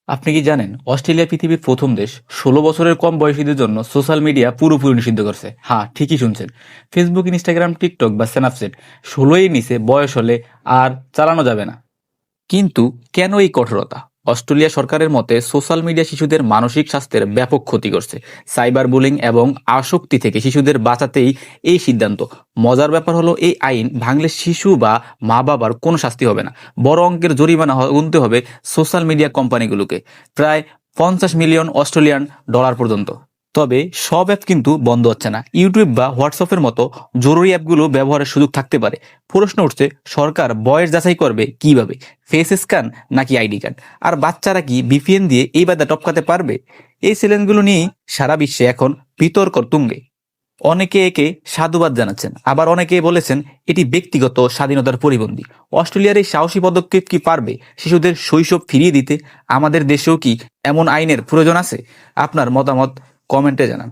আপনি কি জানেন অস্ট্রেলিয়া পৃথিবীর প্রথম দেশ 16 বছরের কম বয়সীদের জন্য সোশ্যাল মিডিয়া পুরোপুরি নিষিদ্ধ করছে। হ্যাঁ, ঠিকই শুনছেন। ফেসবুক, ইনস্টাগ্রাম, টিকটক বা স্ন্যাপচ্যাট 16 নিচে বয়স হলে আর চালানো যাবে না। কিন্তু কেন এই কঠোরতা? অস্ট্রেলিয়া সরকারের মতে সোশ্যাল মিডিয়া শিশুদের মানসিক স্বাস্থ্যের ব্যাপক ক্ষতি করছে। সাইবার বুলিং এবং আসক্তি থেকে শিশুদের বাঁচাতেই এই সিদ্ধান্ত। মজার ব্যাপার হলো এই আইন ভাঙলে শিশু বা মা বাবার কোনো শাস্তি হবে না, বড় অঙ্কের জরিমানা গুনতে হবে সোশ্যাল মিডিয়া কোম্পানিগুলোকে, প্রায় 50 মিলিয়ন অস্ট্রেলিয়ান ডলার পর্যন্ত। তবে সব অ্যাপ কিন্তু বন্ধ হচ্ছে না। ইউটিউব বা হোয়াটসঅ্যাপের মতো জরুরি অ্যাপগুলো ব্যবহারের সুযোগ থাকতে পারে। প্রশ্ন উঠছে, সরকার বয়স যাচাই করবে কিভাবে? ফেস স্ক্যান নাকি আইডি কার্ড? আর বাচ্চারা কি ভিপিএন দিয়ে এই বাধা টপকাতে পারবে? এই চ্যালেঞ্জগুলো নিয়েই সারা বিশ্বে এখন বিতর্ক তুঙ্গে। অনেকে একে সাধুবাদ জানাচ্ছেন, আবার অনেকে বলেছেন এটি ব্যক্তিগত স্বাধীনতার পরিপন্থী। অস্ট্রেলিয়ার এই সাহসী পদক্ষেপ কি পারবে শিশুদের শৈশব ফিরিয়ে দিতে? আমাদের দেশেও কি এমন আইনের প্রয়োজন আছে? আপনার মতামত কমেন্টে জানান।